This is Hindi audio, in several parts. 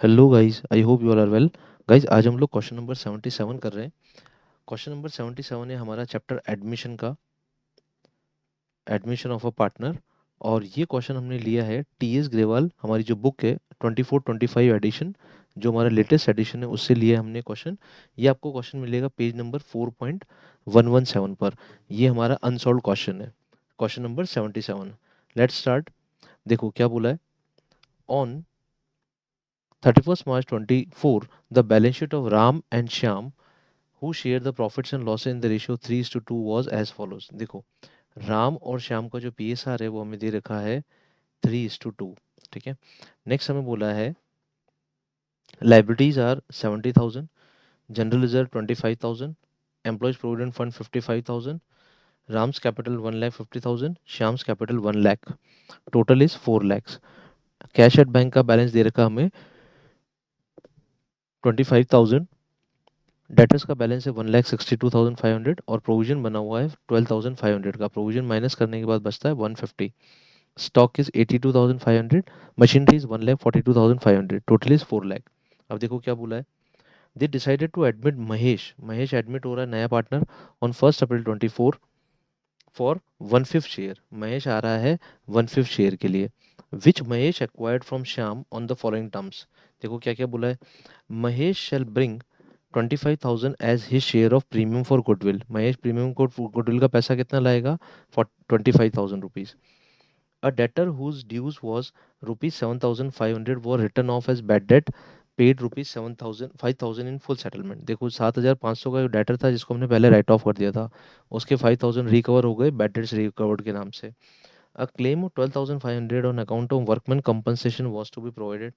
Hello guys, I hope you all are well. Guys, आज हम लोग क्वेश्चन नंबर 77 कर रहे हैं। क्वेश्चन नंबर 77 है हमारा चैप्टर एडमिशन का, एडमिशन ऑफ अ पार्टनर। और ये क्वेश्चन हमने लिया है टी एस ग्रेवाल, हमारी जो बुक है 24-25 एडिशन, जो हमारा लेटेस्ट एडिशन है उससे लिया है हमने क्वेश्चन। ये आपको क्वेश्चन मिलेगा पेज नंबर 4.117 पर। ये हमारा अनसॉल्व क्वेश्चन है, क्वेश्चन नंबर 77। Let's start. देखो क्या बोला है। On 31st March 24, the balance sheet of Ram and Shyam, who share the profits and losses in the ratio 3:2, was as follows। देखो, राम और श्याम का जो पीएसआर है वो हमें दे रखा है 3:2। ठीक है। नेक्स्ट हमें बोला है liabilities are 70,000, general reserve 25,000, employees provident fund 55,000, Ram's capital 1,50,000, Shyam's capital 1 lakh, total is 4 lakhs। Cash at bank का बैलेंस दे रखा हमें 25,000, डेटर्स का बैलेंस है 1,62,500 और प्रोविजन बना हुआ है 12,500 का। प्रोविजन माइनस करने के बाद बचता है 150। Stock is 82,500, machinery is 1,42,500, total is 4 lakh. अब देखो क्या बोला है। They decided to admit Mahesh, Mahesh admit हो रहा है नया partner on 1 April 2024 for 1/5 share. Mahesh आ रहा है 1/5 शेयर के लिए, which Mahesh acquired from Shyam on the following terms. देखो क्या क्या बोला है। Mahesh shall bring 25,000 as his share of premium for goodwill. Mahesh premium को गुडविल का पैसा कितना लाएगा, for 25,000 rupees. A debtor whose dues was rupees 7,500 were written off as bad debt, paid rupees 5,000 in full settlement. देखो 7,500 का जो डेटर था जिसको हमने पहले राइट ऑफ कर दिया था, उसके 5,000 रिकवर हो गए बैड डेट्स रिकवर्ड के नाम से। A claim of 12,500 on account of workman compensation was to be provided.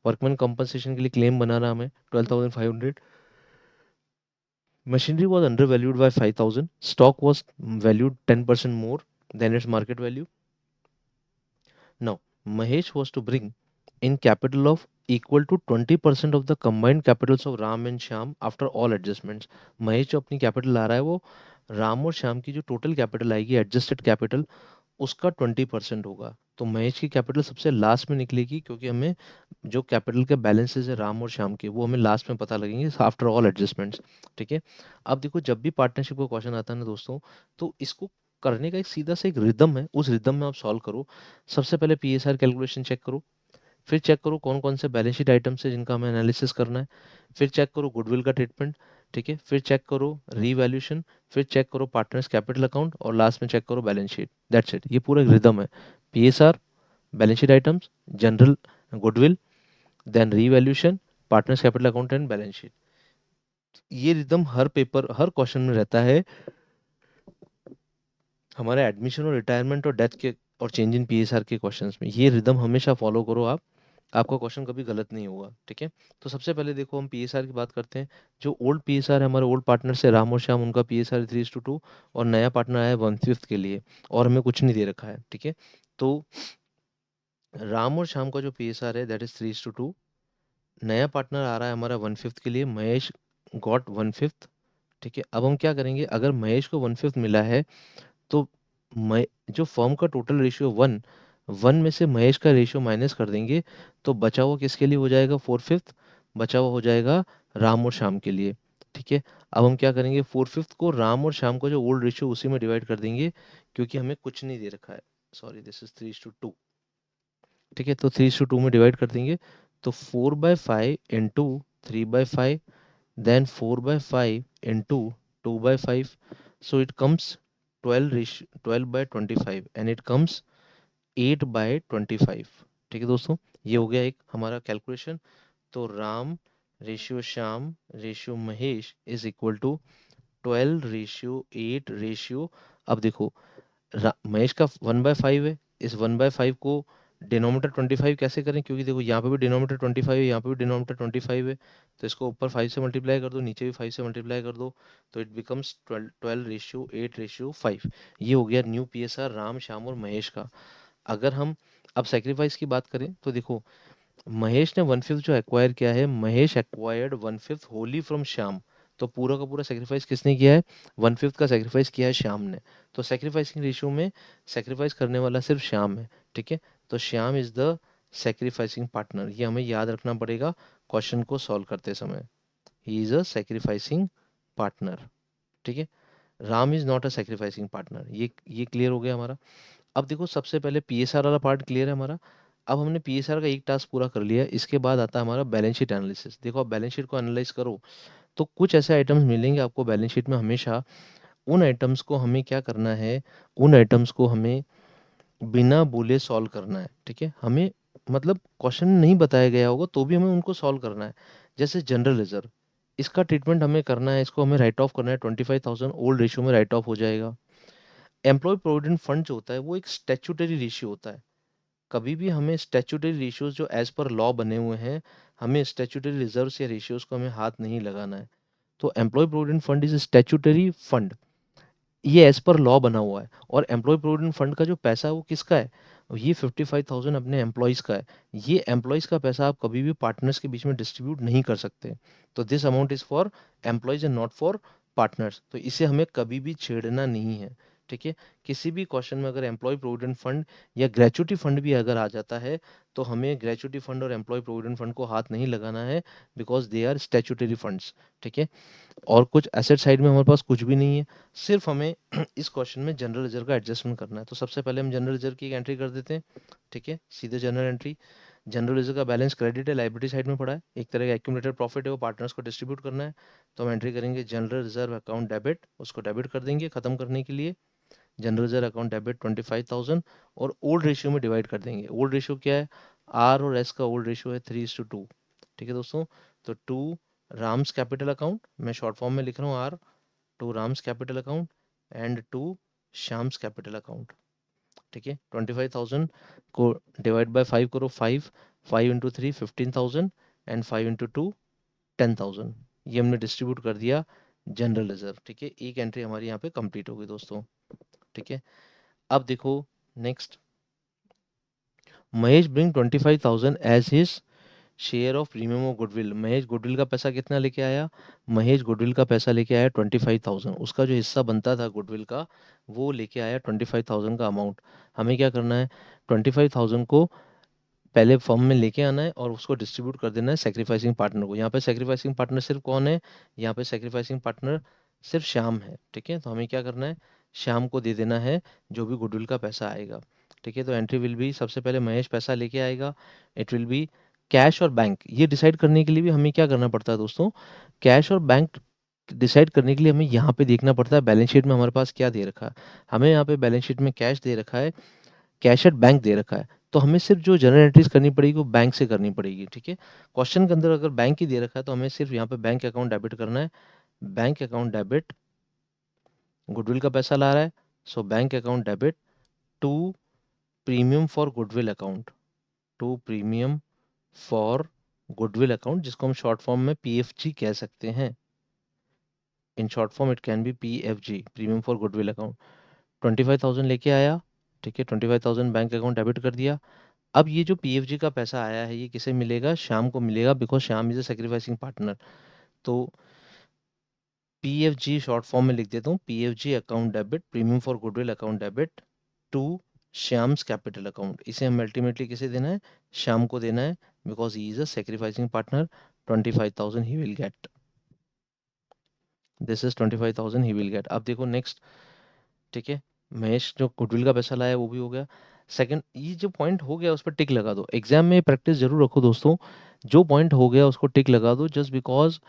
Workman compensation के लिए क्लेम बनाना हमें 12,500। Machinery was undervalued by 5,000. Stock was valued 10% more than its market value. Now, Mahesh was to bring in capital of equal to 20% of the combined capitals of Ram and Shyam after all adjustments. Mahesh जो अपनी कैपिटल ला रहा है वो राम और श्याम की जो टोटल कैपिटल आएगी एडजस्टेड कैपिटल, उसका 20% होगा। तो महेश की कैपिटल सबसे लास्ट में निकलेगी, क्योंकि हमें जो कैपिटल के बैलेंसेस है राम और श्याम के वो हमें लास्ट में पता लगेंगे आफ्टर ऑल एडजस्टमेंट्स। ठीक है। अब देखो जब भी पार्टनरशिप का क्वेश्चन आता है ना दोस्तों, तो इसको करने का एक सीधा सा एक रिदम है, उस रिदम में आप सॉल्व करो। सबसे पहले पीएसआर कैलकुलेशन चेक करो, फिर चेक करो कौन कौन से बैलेंस शीट आइटम्स है जिनका हमें एनालिसिस करना है, फिर चेक करो गुडविल का ट्रीटमेंट। ठीक है। फिर चेक करो रीवैल्यूएशन, फिर चेक करो पार्टनर्स कैपिटल अकाउंट और लास्ट में चेक करो बैलेंस शीट। That's it. ये पूरा एक रिदम है। PSR, balance sheet items, general, goodwill, then revaluation, partners capital account and balance sheet. ये रिदम हर पेपर हर क्वेश्चन में रहता है। हमारे एडमिशन और रिटायरमेंट और डेथ के और चेंज इन पीएसआर के क्वेश्चंस में ये रिदम हमेशा फॉलो करो आप, आपका क्वेश्चन कभी गलत नहीं होगा। ठीक है। तो सबसे पहले देखो हम पीएसआर की बात करते हैं। जो ओल्ड पीएसआर है हमारे ओल्ड पार्टनर से राम और श्याम, उनका पीएसआर 3:2 और नया पार्टनर आया 1/5 के लिए, और हमें कुछ नहीं दे रखा है। ठीक है। तो राम और श्याम का जो पीएसआर है दैट इज 3:2। नया पार्टनर आ रहा है हमारा 1/5 के लिए, महेश गॉट 1/5। ठीक है। अब हम क्या करेंगे, अगर महेश को 1/5 मिला है तो जो फर्म का टोटल रेशियो 1 में से महेश का रेशियो माइनस कर देंगे, तो बचा हुआ किसके लिए हो जाएगा, 4/5। बचा हुआ हो जाएगा राम और श्याम के लिए। ठीक है। अब हम क्या करेंगे, 4/5 को राम और श्याम का जो ओल्ड रेशियो उसी में डिवाइड कर देंगे, क्योंकि हमें कुछ नहीं दे रखा है। Sorry, this is 3:2। ठीक है। तो 3:2 में डिवाइड कर देंगे, तो 4/5 into 3/5, then 4/5 into 2/5, so it comes 12/25 and it comes 8/25। ठीक है दोस्तों, ये हो गया एक हमारा कैलकुलेशन। तो Ram ratio Shyam ratio Mahesh is equal to 12:8 अब देखो महेश का 1/5 है, इस 1/5 को डिनोमिनेटर 25 कैसे करें, क्योंकि देखो यहाँ पे भी डिनोमिनेटर 25 है, यहाँ पे भी डिनोमिनेटर 25 है। तो इसको ऊपर 5 से मल्टीप्लाई कर दो, नीचे भी 5 से मल्टीप्लाई कर दो, तो इट बिकम्स 12:8:5। ये हो गया न्यू पीएसआर राम श्याम और महेश का। अगर हम अब सेक्रीफाइस की बात करें तो देखो, महेश ने 1/5 जो एक्वायर किया है, महेश एक्वायर्ड 1/5 होली फ्रॉम श्याम। तो पूरा का पूरा सेक्रीफाइस किसने किया है, 1/5 का सेक्रीफाइस किया है श्याम ने। तो सेक्रीफाइसिंग रेशियो में सेक्रीफाइस करने वाला सिर्फ श्याम है। ठीक है। तो Shyam is the sacrificing partner, ये हमें याद रखना पड़ेगा क्वेश्चन को सॉल्व करते समय। He is a sacrificing partner. ठीक है, Ram is not a sacrificing partner. ये क्लियर हो गया हमारा। अब देखो सबसे पहले पीएसआर वाला पार्ट क्लियर है हमारा। अब हमने पीएसआर का एक टास्क पूरा कर लिया, इसके बाद आता है हमारा बैलेंस शीट एनालिसिस। देखो आप बैलेंस शीट को एनालाइज करो तो कुछ ऐसे आइटम्स मिलेंगे आपको बैलेंस शीट में हमेशा। उन आइटम्स को हमें क्या करना है, उन आइटम्स को हमें बिना बोले सॉल्व करना है। ठीक है, हमें मतलब क्वेश्चन नहीं बताया गया होगा तो भी हमें उनको सॉल्व करना है। जैसे जनरल रिजर्व, इसका ट्रीटमेंट हमें करना है, इसको हमें राइट ऑफ करना है। 25,000 ओल्ड रेशियो में राइट ऑफ हो जाएगा। एम्प्लॉय प्रोविडेंट फंड जो होता है वो एक स्टैट्यूटरी रेशियो होता है। कभी भी हमें स्टैट्यूटरी रेशियोज जो एज पर लॉ बने हुए हैं, हमें स्टैट्यूटरी रिजर्व्स या रेशियोज को हमें हाथ नहीं लगाना है। तो employ provident fund is statutory fund, ये एज पर लॉ बना हुआ है। और एम्प्लॉय प्रोविडेंट फंड का जो पैसा है वो किसका है, ये 55,000 अपने एम्प्लॉयज़ का है। ये एम्प्लॉयज़ का पैसा आप कभी भी पार्टनर्स के बीच में डिस्ट्रीब्यूट नहीं कर सकते। तो this amount is for employees and not for partners, तो इसे हमें कभी भी छेड़ना नहीं है। ठीक है, किसी भी क्वेश्चन में अगर एम्प्लॉय प्रोविडेंट फंड या ग्रेचुटी फंड भी अगर आ जाता है तो हमें ग्रेचुटी फंड और एम्प्लॉय प्रोविडेंट फंड को हाथ नहीं लगाना है, because they are statutory funds. ठीक है, और कुछ एसेट साइड में हमारे पास कुछ भी नहीं है, सिर्फ हमें इस क्वेश्चन में जनरल रिजर्व का एडजस्टमेंट करना है। तो सबसे पहले हम जनरल रिजर्व की एक एंट्री कर देते हैं। ठीक है, सीधे जनरल एंट्री। जनरल रिजर्व का बैलेंस क्रेडिट है, लाइबिलिटी साइड में पड़ा है, एक तरह का एक्यूमुलेटेड प्रॉफिट है, वो पार्टनर्स को डिस्ट्रीब्यूट करना है। तो हम एंट्री करेंगे जनरल रिजर्व अकाउंट डेबिट, उसको डेबिट कर देंगे खत्म करने के लिए। जनरल रिजर्व अकाउंट डेबिट 25,000 और ओल्ड रेशियो में डिवाइड कर देंगे। ओल्ड रेशियो क्या है, आर और एस का ओल्ड रेशियो है 3:2। ठीक है दोस्तों, तो टू राम्स कैपिटल अकाउंट, मैं शॉर्ट फॉर्म में लिख रहा हूँ R, to Ram's capital account and to Shyam's capital account. ठीक है, 25,000 को डिवाइड बाय 5 करो, 5, 5 इंटू 3 15,000 एंड 5 इंटू 2 10,000। ये हमने डिस्ट्रीब्यूट कर दिया जनरल रिजर्व। ठीक है, एक एंट्री हमारी यहाँ पे कंप्लीट हो गई दोस्तों। ठीक है, अब देखो next, Mahesh bring 25,000 as his share of premium of goodwill. Mahesh goodwill का पैसा कितना लेके आया, महेश गुडविल का पैसा लेके आया 25,000। उसका जो हिस्सा बनता था गुडविल का वो लेके आया 25,000 का अमाउंट। हमें क्या करना है, 25,000 को पहले फर्म में लेके आना है और उसको डिस्ट्रीब्यूट कर देना है सेक्रीफाइसिंग पार्टनर को। यहाँ पे सेक्रीफाइसिंग पार्टनर सिर्फ कौन है, यहाँ पे सेक्रीफाइसिंग पार्टनर सिर्फ श्याम है। ठीक है, तो हमें क्या करना है, श्याम को दे देना है जो भी गुडविल का पैसा आएगा। ठीक है, तो एंट्री विल बी, सबसे पहले महेश पैसा लेके आएगा, इट विल बी कैश और बैंक। ये डिसाइड करने के लिए भी हमें क्या करना पड़ता है दोस्तों, कैश और बैंक डिसाइड करने के लिए हमें यहाँ पे देखना पड़ता है बैलेंस शीट में हमारे पास क्या दे रखा है। हमें यहाँ पे बैलेंस शीट में कैश दे रखा है, कैश एट बैंक दे रखा है। तो हमें सिर्फ जो जनरल एंट्रीज करनी पड़ेगी वो बैंक से करनी पड़ेगी। ठीक है, क्वेश्चन के अंदर अगर बैंक ही दे रखा है तो हमें सिर्फ यहाँ पे बैंक अकाउंट डेबिट करना है। बैंक अकाउंट डेबिट, गुडविल का पैसा ला रहा है, so bank account debit to premium for goodwill account, to premium for goodwill account, जिसको हम शॉर्ट फॉर्म में पीएफजी कह सकते हैं। In short form it can be PFG, premium for goodwill account. 25,000 लेके आया। ठीक है, 25,000 बैंक अकाउंट डेबिट कर दिया। अब ये जो पीएफजी का पैसा आया है ये किसे मिलेगा, शाम को मिलेगा, because Shyam is a sacrificing partner. तो पीएफजी शॉर्ट फॉर्म में लिख देता हूँ, PFG account debit, premium for goodwill account debit to Shyam's capital account. इसे हम अल्टीमेटली किसे देना है, शाम को देना है, because he is a sacrificing partner. 25,000 he will get, this is 25,000 he will get. अब देखो नेक्स्ट। ठीक है, महेश जो गुडविल का पैसा लाया वो भी हो गया। सेकंड, ये जो पॉइंट हो गया उस पर टिक लगा दो, एग्जाम में प्रैक्टिस जरूर रखो दोस्तों। जो पॉइंट हो गया उसको टिक लगा दो, जस्ट बिकॉज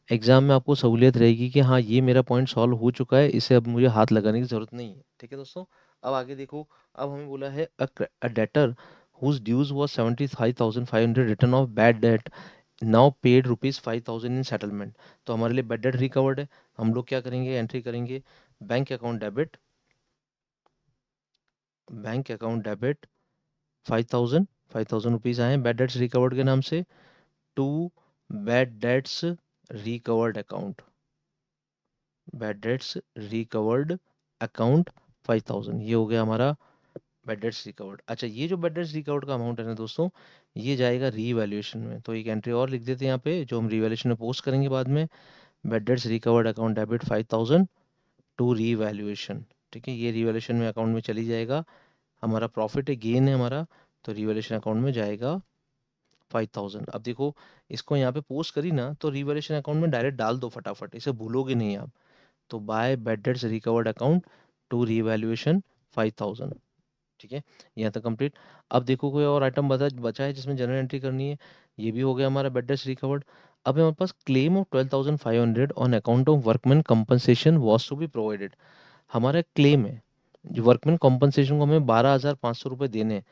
एग्जाम में आपको सहूलियत रहेगी कि हाँ ये मेरा पॉइंट सॉल्व हो चुका है, इसे अब मुझे हाथ लगाने की जरूरत नहीं है। ठीक है दोस्तों, अब आगे देखो। अब हमें बोला है अ debtor whose dues was 75,500 return of bad debt now paid ₹5,000 in settlement. तो हमारे लिए बैड डेट रिकवर्ड है। हम लोग क्या करेंगे, एंट्री करेंगे bank account debit, bank account debit 5,000, 5,000 rupees आए बैड डेट्स रिकवर्ड के नाम से, to bad debts recovered account, bad debts recovered account 5,000। ये हो गया हमारा बैड डेट्स रिकवर्ड। अच्छा, ये जो बैड डेट्स रिकवर्ड का अमाउंट है ना दोस्तों, ये जाएगा रीवैल्यूएशन में। तो एक एंट्री और लिख देते हैं यहाँ पे जो हम रीवैल्यूएशन में पोस्ट करेंगे बाद में, bad debts recovered account debit 5,000 to revaluation. ठीक है, ये रीवैल्यूएशन में अकाउंट में चली जाएगा। हमारा प्रॉफिट है, गेन है हमारा, तो रिवैल्यूएशन अकाउंट में जाएगा 5000। अब देखो इसको यहाँ पे पोस्ट करी ना, तो रिवैल्यूएशन अकाउंट में डायरेक्ट डाल दो फटाफट, इसे भूलोगे नहीं आप। तो by bad debts recovered account to revaluation 5000। ठीक है, यहाँ तक कंप्लीट। अब देखो कोई और आइटम बचा है जिसमें जनरल एंट्री करनी है। ये भी हो गया हमारा बैड डेट्स रिकवर्ड। अब हमारे पास claim of 12,500 on account of workman compensation was to be provided. हमारा क्लेम है, जो वर्कमैन कंपनसेशन को हमें 12,500 रुपये देने हैं,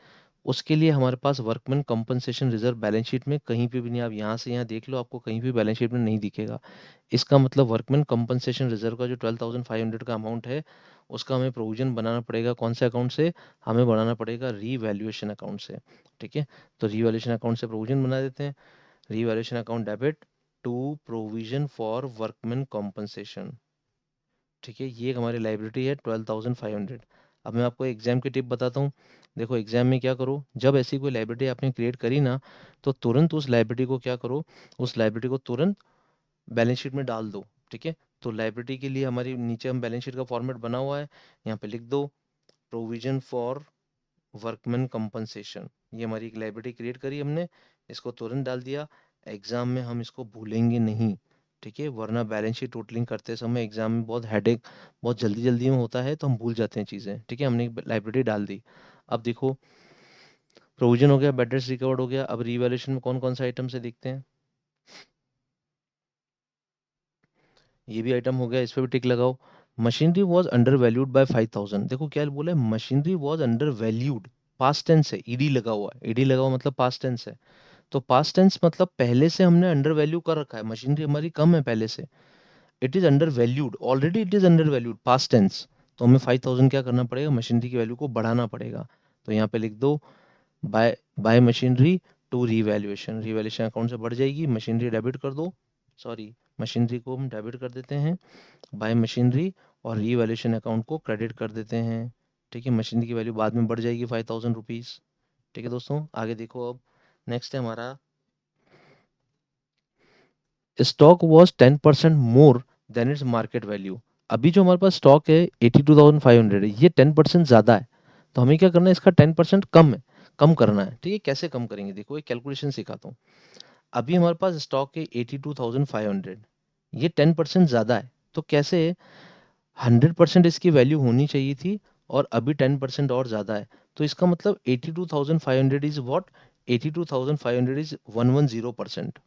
उसके लिए हमारे पास workman compensation reserve balance sheet में कहीं पे भी नहीं। आप यहाँ से यहाँ देख लो, आपको कहीं भी बैलेंस शीट में नहीं दिखेगा। इसका मतलब वर्कमैन कंपनसेशन रिजर्व का जो 12,500 का अमाउंट है, उसका हमें प्रोविजन बनाना पड़ेगा। कौन से अकाउंट से? हमें बनाना पड़ेगा रीवैल्यूएशन अकाउंट से। ठीक है, तो रीवैल्यूएशन अकाउंट से प्रोविजन बना देते हैं। Revaluation account debit to provision for workman compensation. ठीक है, ये एक हमारी लाइबिलिटी है 12,500। अब मैं आपको एग्जाम की टिप बताता हूँ। देखो एग्जाम में क्या करो, जब ऐसी कोई लाइबिलिटी आपने क्रिएट करी ना, तो तुरंत उस लाइबिलिटी को क्या करो, उस लाइबिलिटी को तुरंत बैलेंस शीट में डाल दो। ठीक है, तो लाइबिलिटी के लिए हमारी नीचे हम बैलेंस शीट का फॉर्मेट बना हुआ है, यहाँ पे लिख दो प्रोविजन फॉर वर्कमैन कंपनसेशन। ये हमारी एक लाइब्रेरी क्रिएट करी हमने, इसको तुरंत डाल दिया। एग्जाम में हम इसको भूलेंगे नहीं। ठीक है, वरना बैलेंस शीट टोटलिंग करते समय एग्जाम में बहुत हेडेक, बहुत जल्दी जल्दी में होता है, तो हम भूल जाते हैं चीज़ें। ठीक है, हमने एक लाइब्रेरी डाल दी। अब देखो प्रोविजन हो गया, बैड डेट्स रिकवर्ड हो गया। अब रिवैल्यूएशन में कौन कौन से आइटम से देखते हैं। ये भी आइटम हो गया, इस पे भी टिक लगाओ। Machinery was undervalued by 5,000। देखो क्या बोला है, machinery was undervalued. Past tense है, ईडी लगा हुआ है, ईडी लगा हुआ मतलब पास्ट टेंस है। तो पास्ट टेंस मतलब पहले से हमने अंडर वैल्यू कर रखा है, मशीनरी हमारी कम है पहले से। It is undervalued, already it is undervalued, past tense. तो हमें 5,000 क्या करना पड़ेगा, मशीनरी की वैल्यू को बढ़ाना पड़ेगा। तो यहाँ पे लिख दो by by machinery to revaluation. Revaluation account से बढ़ जाएगी, मशीनरी डेबिट कर दो। सॉरी, मशीनरी को हम डेबिट कर देते हैं बाय मशीनरी, और रीवैल्यूएशन अकाउंट को क्रेडिट कर देते हैं। ठीक है, मशीनरी की वैल्यू बाद में बढ़ जाएगी 5,000 रुपीज। ठीक है दोस्तों, आगे देखो। अब नेक्स्ट है हमारा stock was 10% more than its market value. अभी जो हमारे पास स्टॉक है 82,500 है, ये 10% ज़्यादा है। तो हमें क्या करना है, इसका 10% कम है, कम करना है। ठीक है, कैसे कम करेंगे, देखो एक कैलकुलेशन सिखाता हूँ। अभी हमारे पास स्टॉक है 82,500, ये 10% ज़्यादा है। तो कैसे, 100% इसकी वैल्यू होनी चाहिए थी, और अभी 10% और ज़्यादा है। तो इसका मतलब 82,500 इज वॉट, 82,500 इज 110%,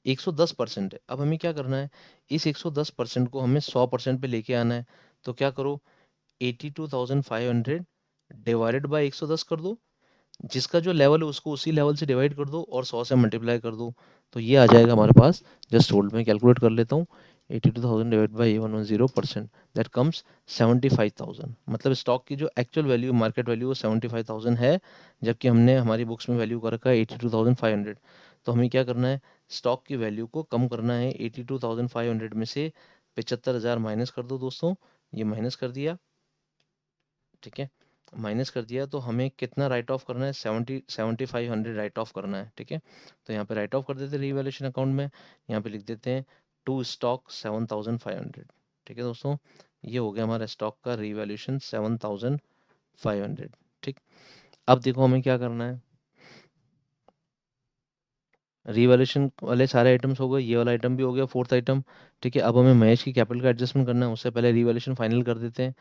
110% है। अब हमें क्या करना है, इस 110% को हमें 100% पे लेके आना है। तो क्या करो, 82,500 डिवाइडेड बाई 110 कर दो, जिसका जो लेवल है उसको उसी लेवल से डिवाइड कर दो, और 100 से मल्टीप्लाई कर दो। तो ये आ जाएगा हमारे पास। जस्ट होल्ड में कैलकुलेट कर लेता हूँ। 82,000 डिवाइड बाई 110%, दैट कम्स 75,000। मतलब स्टॉक की जो एक्चुअल वैल्यू, मार्केट वैल्यू, वो 75,000 है, जबकि हमने हमारी बुक्स में वैल्यू कर रखा है 82,500। तो हमें क्या करना है, स्टॉक की वैल्यू को कम करना है। 82,500 में से 75,000 माइनस कर दो दोस्तों, ये माइनस कर दिया। ठीक है, माइनस कर दिया, तो हमें कितना राइट ऑफ करना है, 7500 राइट ऑफ करना है। ठीक है, तो यहाँ पे राइट ऑफ कर देते हैं रिवैल्यूएशन अकाउंट में। यहाँ पे लिख देते हैं टू स्टॉक 7,500। ठीक है दोस्तों, ये हो गया हमारा स्टॉक का रिवैल्यूएशन 7,500। ठीक, अब देखो हमें क्या करना है, रिवैल्यूएशन वाले सारे आइटम्स हो गए, ये वाला आइटम भी हो गया, फोर्थ आइटम। ठीक है, अब हमें महेश की कैपिटल का एडजस्टमेंट करना है, उससे पहले रिवैल्यूएशन फाइनल कर देते हैं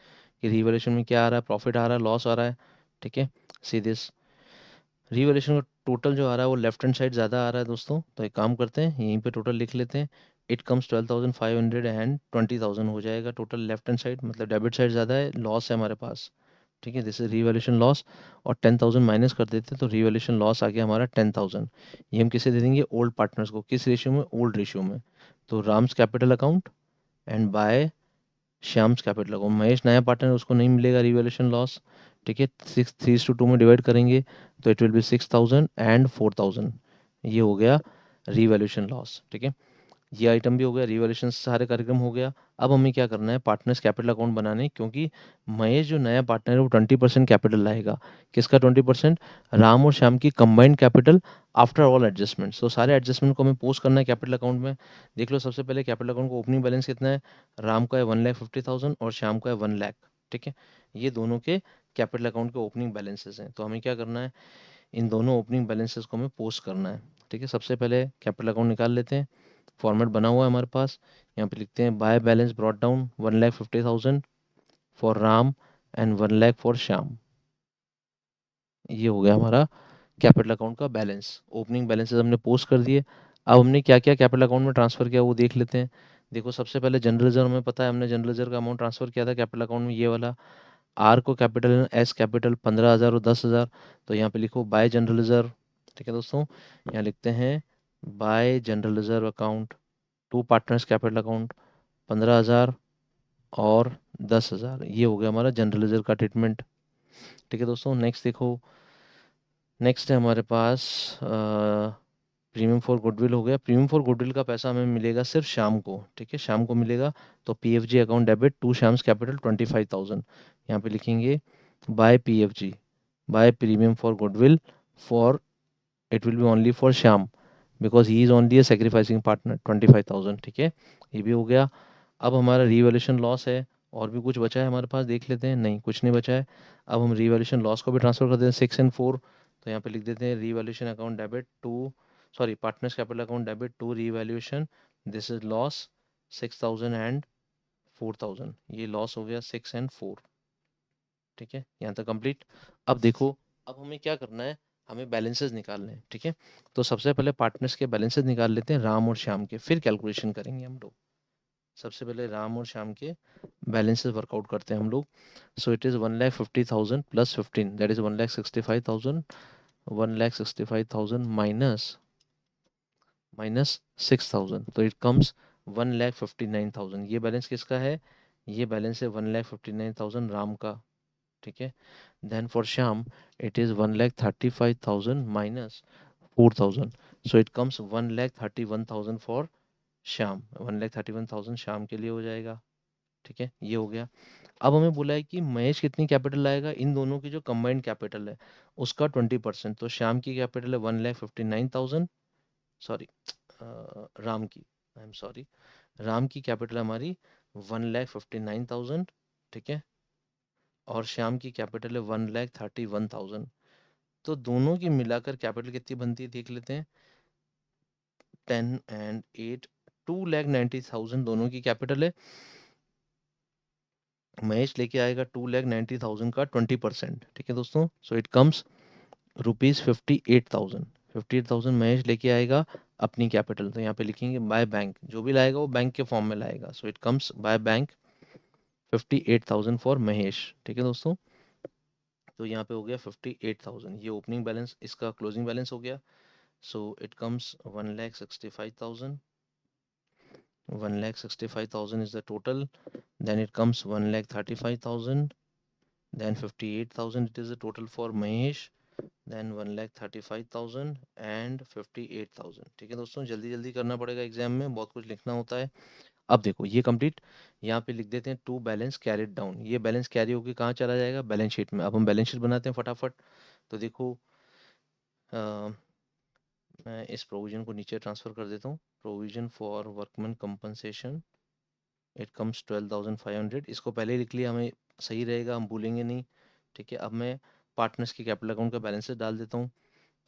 कि रिवैल्यूएशन में क्या आ रहा है, प्रॉफिट आ रहा है, लॉस आ रहा है। ठीक है, सी दिस रिवैल्यूएशन का टोटल जो आ रहा है वो लेफ्ट हैंड साइड ज़्यादा आ रहा है दोस्तों। तो एक काम करते हैं, यहीं पे टोटल लिख लेते हैं। इट कम्स 12,500 एंड 20,000 हो जाएगा टोटल लेफ्ट हैंड साइड, मतलब डेबिट साइड ज़्यादा है, लॉस है हमारे पास। ठीक है, दिस इज रिवैल्यूएशन लॉस। और 10,000 माइनस कर देते हैं, तो रिवैल्यूएशन लॉस आ गया हमारा 10,000। ये हम किसे दे देंगे, ओल्ड पार्टनर्स को। किस रेशियो में, ओल्ड रेशियो में। तो Ram's capital account and by Shyam's capital account. Mahesh नया पार्टनर, उसको नहीं मिलेगा रिवैल्यूएशन लॉस। ठीक है, 6 3:2 में डिवाइड करेंगे, तो इट विल बी 6,000 एंड 4,000। ये हो गया रिवैल्यूएशन लॉस। ठीक है, ये आइटम भी हो गया, रिवैल्यूएशन सारे कार्यक्रम हो गया। अब हमें क्या करना है, पार्टनर्स कैपिटल अकाउंट बनाने, क्योंकि महेश जो नया पार्टनर है वो 20% कैपिटल लाएगा। किसका 20%, राम और श्याम की combined capital after all adjustment. तो सारे एडजस्टमेंट को हमें पोस्ट करना है कैपिटल अकाउंट में। देख लो सबसे पहले कैपिटल अकाउंट को ओपनिंग बैलेंस कितना है, राम का है 1,50,000 और श्याम का है 1,00,000। ठीक है, ये दोनों के कैपिटल अकाउंट के ओपनिंग बैलेंसेस हैं। तो हमें क्या करना है, इन दोनों ओपनिंग बैलेंसेस को हमें पोस्ट करना है। ठीक है, सबसे पहले कैपिटल अकाउंट निकाल लेते हैं। फॉर्मेट बना हुआ है हमारे पास। यहाँ पे लिखते हैं by balance brought down 1,50,000 for Ram and 1 lakh for Shyam. ये हो गया हमारा कैपिटल अकाउंट का बैलेंस। ओपनिंग बैलेंसेस हमने पोस्ट कर दिए। अब हमने क्या क्या कैपिटल अकाउंट में ट्रांसफर किया वो देख लेते हैं। देखो, सबसे पहले जनरल रिजर्व हमें पता है, हमने जनरल रिजर्व का अमाउंट ट्रांसफर किया था कैपिटल अकाउंट में, ये वाला। आर को कैपिटल, एस कैपिटल 15,000 और 10,000। तो यहाँ पे लिखो बाय जनरल रिजर्व। ठीक है दोस्तों, यहाँ लिखते हैं by general reserve account to partners capital account 15,000 और 10,000। ये हो गया हमारा जनरल रिजर्व का ट्रीटमेंट। ठीक है दोस्तों, नेक्स्ट देखो। नेक्स्ट है हमारे पास प्रीमियम फॉर गुडविल हो गया। प्रीमियम फॉर गुडविल का पैसा हमें मिलेगा सिर्फ शाम को। ठीक है, शाम को मिलेगा। तो PFG account debit to Shyam's capital 25,000। यहाँ पे लिखेंगे by PFG, by premium for goodwill for, it will be only for Shyam because he is only a sacrificing partner 25,000। ठीक है, ये भी हो गया। अब हमारा रीवैल्यूएशन लॉस है। और भी कुछ बचा है हमारे पास, देख लेते हैं। नहीं, कुछ नहीं बचा है। अब हम रीवैल्यूएशन लॉस को भी ट्रांसफर कर देते हैं 6 एंड 4। तो यहाँ पे लिख देते हैं revaluation account debit to, sorry, partners capital account debit to revaluation, this is loss 6,000 and 4,000। ये लॉस हो गया 6 एंड 4। ठीक है, यहाँ तक कंप्लीट। अब देखो, अब हमें क्या करना है, हमें बैलेंसेस निकालने हैं। ठीक है, तो सबसे पहले पार्टनर्स के बैलेंसेस निकाल लेते हैं, राम और श्याम के, फिर कैलकुलेशन करेंगे हम लोग। सबसे पहले राम और श्याम के बैलेंसेस वर्कआउट करते हैं हम लोग। So it is 1,50,000 plus 15, that is 1,65,000। 1,65,000 minus minus 6,000, तो इट कम्स 1,59,000। ये बैलेंस किसका है? ये बैलेंस है 1,59,000 राम का। ठीक है, then for Shyam it is 1,35,000 minus 4,000, so it comes 1,31,000 for Shyam. 1,31,000 Shyam के लिए हो जाएगा। ठीक है, ये हो गया। अब हमें बोला है कि महेश कितनी कैपिटल लाएगा, इन दोनों की जो कंबाइंड कैपिटल है उसका 20%। तो श्याम की कैपिटल है 1,59,000, सॉरी, राम की, आई एम सॉरी, राम की कैपिटल हमारी 1,59,000। ठीक है, और श्याम की कैपिटल है 1,31,000। तो दोनों की मिलाकर कैपिटल कितनी बनती है देख लेते हैं। 10 and 8, 2,90,000 दोनों की कैपिटल है। महेश लेके आएगा 2,90,000 का 20%। ठीक है दोस्तों, सो इट कम्स ₹58,000। 58,000 महेश लेके आएगा अपनी कैपिटल। तो यहाँ पे लिखेंगे बाय बैंक, जो भी लाएगा वो बैंक के फॉर्म में लाएगा। सो it comes by bank 58,000 for Mahesh. ठीक है दोस्तों, तो यहाँ पे हो गया 58,000, ये ओपनिंग बैलेंस, इसका क्लोजिंग बैलेंस हो गया। सो it comes 1,65,000। 1,65,000 is the total. Then it comes 1,35,000. Then 58,000 it is the total for Mahesh. Then 1,35,000 and 58,000। ठीक है दोस्तों, जल्दी जल्दी करना पड़ेगा, एग्जाम में बहुत कुछ लिखना होता है। अब देखो ये कंप्लीट। यहाँ पे लिख देते हैं टू बैलेंस कैरिड डाउन। ये बैलेंस कैरी होकर कहाँ चला जाएगा? बैलेंस शीट में। अब हम बैलेंस शीट बनाते हैं फटाफट। तो देखो, मैं इस प्रोविजन को नीचे ट्रांसफर कर देता हूँ। Provision for workman compensation, it comes 12,500। इसको पहले ही लिख लिया, हमें सही रहेगा, हम भूलेंगे नहीं। ठीक है, अब मैं पार्टनर्स की कैपिटल अकाउंट का बैलेंसेस डाल देता हूँ।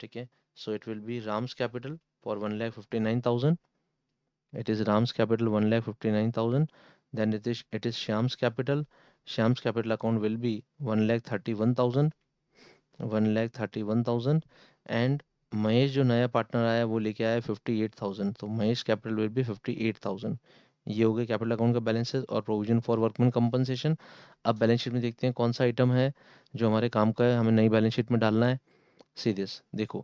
ठीक है, so it will be Ram's capital for 1,59,000। It is Ram's capital 1,59,000। Then it is Shyam's capital. Shyam's capital account will be 1,31,000। 1,31,000 and Mahesh जो नया पार्टनर आया वो लेके आया 58,000। तो महेश कैपिटल विल बी 58,000। ये हो गए कैपिटल अकाउंट का बैलेंसेस और प्रोविजन फॉर वर्कमैन कंपनसेशन। अब बैलेंस शीट में देखते हैं कौन सा आइटम है जो हमारे काम का है, हमें नई बैलेंस शीट में डालना है। सीरियस देखो,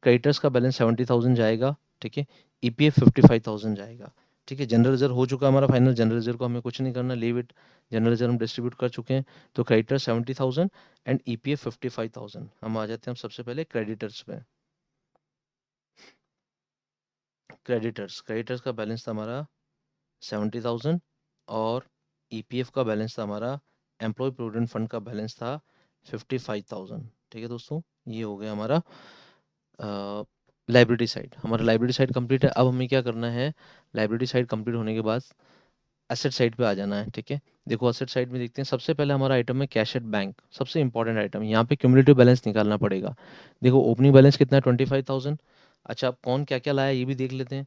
क्रेडिटर्स का बैलेंस 70,000 जाएगा। ठीक है, ईपीएफ 55,000 जाएगा। ठीक है, जनरल रिजर्व हो चुका हमारा फाइनल। जनरल रिजर्व को हमें कुछ नहीं करना, लीव इट। जनरल रिजर्व हम डिस्ट्रीब्यूट कर चुके हैं। तो क्रेडिटर 70,000 एंड ईपीएफ 55,000। हम आ जाते हैं सबसे पहले क्रेडिटर्स पे। क्रेडिटर्स, क्रेडिटर्स का बैलेंस था हमारा 70,000 और ईपीएफ का बैलेंस था हमारा, एम्प्लॉय प्रोविडेंट फंड का बैलेंस था 55,000। ठीक है दोस्तों, ये हो गया हमारा लाइब्रेरी साइड। हमारा लाइब्रेरी साइड कंप्लीट है। अब हमें क्या करना है, लाइब्रेरी साइड कंप्लीट होने के बाद एसेट साइड पे आ जाना है, ठीक है। देखो एसेट साइड में देखते हैं, सबसे पहले हमारा आइटम है कैश एट बैंक, सबसे इंपॉर्टेंट आइटम। यहाँ पे क्यूमुलेटिव बैलेंस निकालना पड़ेगा। देखो ओपनिंग बैलेंस कितना है, 25,000। अच्छा, अब कौन क्या क्या लाया ये भी देख लेते हैं।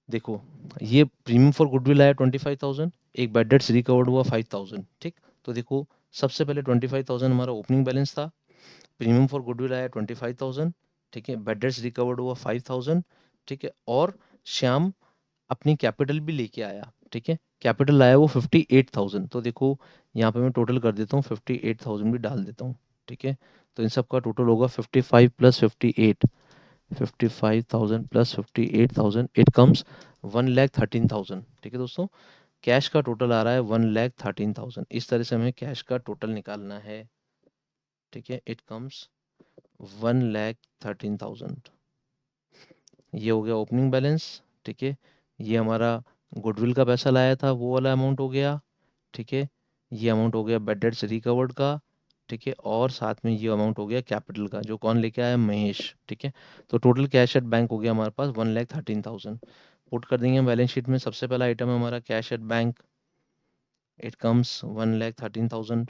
देखो ये प्रीमियम फॉर गुडविल आया 25,000, एक बैड डेट्स रिकवर्ड हुआ 5,000, ठीक। तो देखो सबसे पहले 25,000 हमारा ओपनिंग बैलेंस था, प्रीमियम फॉर गुडविल आया 25,000, ठीक है, बैड डेट्स रिकवर्ड हुआ 5,000, ठीक है। और श्याम अपनी कैपिटल भी लेके आया, ठीक है, कैपिटल लाया वो 58,000। तो देखो यहाँ पे मैं टोटल कर देता हूँ, 58,000 भी डाल देता हूँ, ठीक है। तो इन सब का टोटल होगा 55 प्लस 58, 55,000 प्लस 58,000, इट कम्स 1,13,000, ठीक है दोस्तों। कैश का टोटल आ रहा है 1,13,000। इस तरह से हमें कैश का टोटल निकालना है, ठीक है। It comes 1,13,000। ये हो गया ओपनिंग बैलेंस, ठीक है। ये हमारा गुडविल का पैसा लाया था वो वाला अमाउंट हो गया, ठीक है। ये अमाउंट हो गया बैड डेट्स रिकवर्ड का, ठीक है। और साथ में ये अमाउंट हो गया कैपिटल का, जो कौन लेके आया, महेश, ठीक है। तो टोटल कैश एट बैंक हो गया हमारे पास 1,13,000। पुट कर देंगे बैलेंस शीट में। सबसे पहला आइटम है हमारा cash at bank, it comes 1,13,000।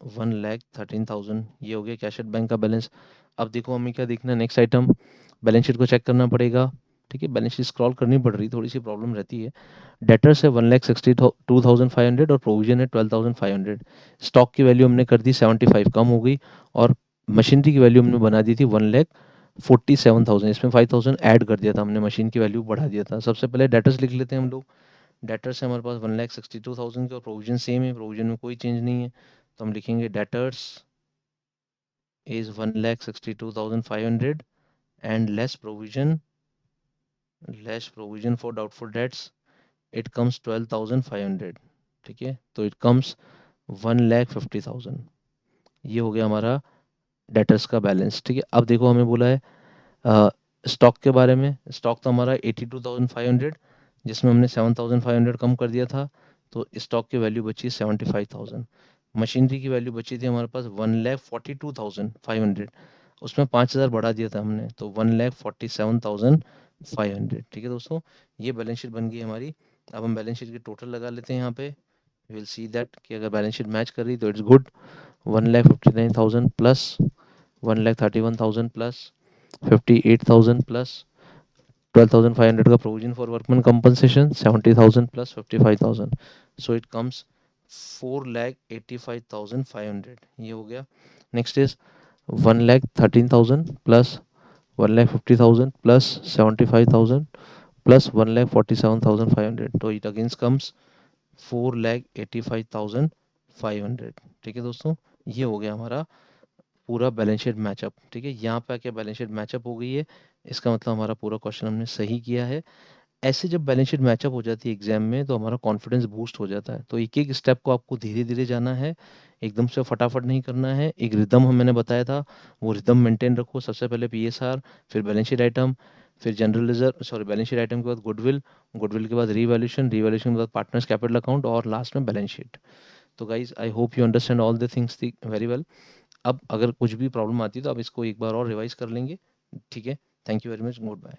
1,13,000 ये हो गया कैश एट बैंक का बैलेंस। अब देखो हमें क्या देखना है, नेक्स्ट आइटम, बैलेंस शीट को चेक करना पड़ेगा, ठीक है। बैलेंस शीट स्क्रॉल करनी पड़ रही, थोड़ी सी प्रॉब्लम रहती है। डेटर्स है 1,62,500 और प्रोविजन है 12,500। स्टॉक की वैल्यू हमने कर दी 75, कम हो गई। और मशीनरी की वैल्यू हमने बना दी थी 1,47,000, इसमें 5,000 ऐड कर दिया था हमने, मशीन की वैल्यू बढ़ा दिया था। सबसे पहले डेटर्स लिख लेते हैं हम लोग। डेटर्स है हमारे पास 1,62,000 के, और प्रोविजन सेम है, प्रोविजन में कोई चेंज नहीं है। तो हम लिखेंगे debtors is 1,62,500 and less provision for doubtful debts, it comes 12,500, ठीक है। तो इट कम्स 1,50,000। ये हो गया हमारा डेटर्स का बैलेंस, ठीक है। अब देखो हमें बोला है स्टॉक के बारे में। स्टॉक था हमारा 82,500, जिसमें हमने 7,500 कम कर दिया था। तो स्टॉक की वैल्यू बची 75,000। मशीनरी की वैल्यू बची थी हमारे पास 1,42,500, उसमें 5,000 बढ़ा दिया था हमने, तो 1,47,500, ठीक है दोस्तों। ये बैलेंस शीट बन गई हमारी। अब हम बैलेंस शीट के टोटल लगा लेते हैं यहाँ पे। विल सी दैट कि अगर बैलेंस शीट मैच कर रही तो it's good. 1,59,000 plus 1,31,000 plus 58,000 plus 12,500 का provision for workman compensation, 70,000 plus 55,000, so it comes 4,85,500। ये हो गया। Next is 1,13,000 plus 1,50,000 plus 75,000 plus 1,47,500, तो इट अगेंस्ट कम्स 4,85,500, ठीक है दोस्तों। ये हो गया हमारा पूरा बैलेंस शीट मैचअप, ठीक है। यहाँ पे आके बैलेंस शीट मैचअप हो गई है, इसका मतलब हमारा पूरा क्वेश्चन हमने सही किया है। ऐसे जब बैलेंस शीट मैचअप हो जाती है एग्जाम में, तो हमारा कॉन्फिडेंस बूस्ट हो जाता है। तो एक एक स्टेप को आपको धीरे धीरे जाना है, एकदम से फटाफट नहीं करना है। एक रिदम हम मैंने बताया था, वो रिदम मेंटेन रखो। सबसे पहले पीएसआर, फिर बैलेंस शीट आइटम, फिर general reserve, sorry balance sheet item के बाद गुडविल, गुडविल के बाद रीवैल्यूएशन, रीवैल्यूएशन के बाद पार्टनर्स कैपिटल अकाउंट, और लास्ट में बैलेंस शीट। तो guys I hope you understand all the things very well. अब अगर कुछ भी प्रॉब्लम आती है तो आप इसको एक बार और रिवाइज कर लेंगे, ठीक है। Thank you very much, good bye.